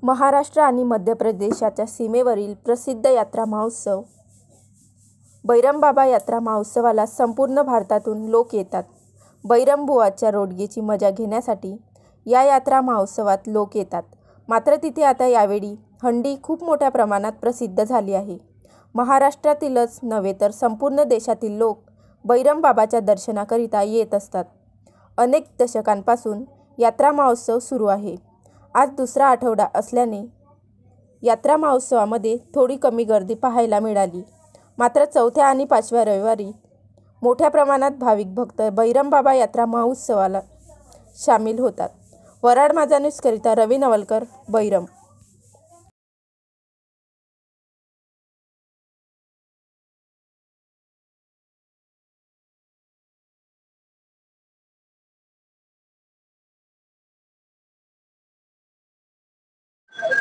महाराष्ट्र आणि मध्य प्रदेशाच्या सीमेवरील प्रसिद्ध यात्रा महोत्सव बैरमबाबा यात्रा महोत्सवाला संपूर्ण भारतातून लोक येतात। बैरमबुवाच्या रोडगेची मजा घेण्यासाठी या यात्रा महोत्सवात लोक येतात। मात्र तिथे आता यावेळी हंडी खूप मोठ्या प्रमाणात प्रसिद्ध झाली आहे। महाराष्ट्रातीलच नव्हे तर संपूर्ण देशातील लोक बैरमबाबाच्या दर्शनाकरिता येत असतात। अनेक दशकांपासून यात्रा महोत्सव सुरू आहे। आज दुसरा आठवडा असल्याने यात्रा महोत्सवामध्ये थोडी कमी गर्दी पाहायला मिळाली। मात्र चौथ्या आणि पाचव्या रविवारी मोठ्या प्रमाणात भाविक भक्त बैरमबाबा यात्रा महोत्सवाला सामील होतात। वराड माझा न्यूजकरिता रवी नवलकर, बैरम।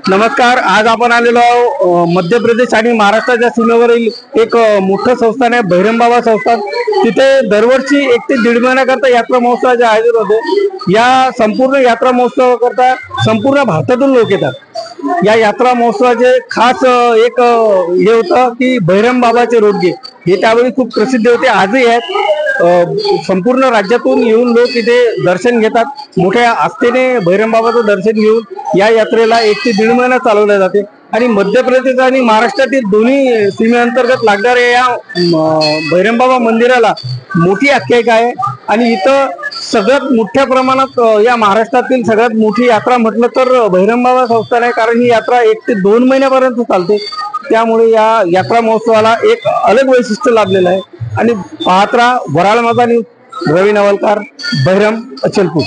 नमस्कार। आज आपण आलेलो आहोत मध्य प्रदेश आणि महाराष्ट्राच्या सीमेवरील एक मोठं संस्थान आहे बैरमबाबा संस्थान। तिथे दरवर्षी 1 ते 1.5 महिन्याकरता यात्रा महोत्सवाचे आयोजन होते। या संपूर्ण यात्रा महोत्सवाकरता संपूर्ण भारतातून लोक येतात। या यात्रा महोत्सवाचे खास एक हे होतं की बैरमबाबाचे रोडगे हे त्यावेळी खूप प्रसिद्ध होते, आजही आहेत। संपूर्ण राज्यातून येऊन लोक इथे दर्शन घेतात। मोठ्या आस्थेने बैरमबाबाचं दर्शन घेऊन या यात्रेला 1 ते 1.5 महिना चालवल्या जाते। आणि मध्य प्रदेश आणि महाराष्ट्रातील दोन्ही सीमेअंतर्गत लागणाऱ्या या बैरमबाबा मंदिराला मोठी आख्यायिका आहे। आणि इथं सगळ्यात मोठ्या प्रमाणात या महाराष्ट्रातील सगळ्यात मोठी यात्रा म्हटलं तर बैरमबाबा संस्थान आहे, कारण ही यात्रा 1 ते 2 महिन्यापर्यंत चालते। त्यामुळे या यात्रा महोत्सवाला एक अलग वैशिष्ट्य लाभलेलं आहे। आणि पाहत राहा वराड माझा न्यूज, रवी नवलकर, बैरम, अचलपूर।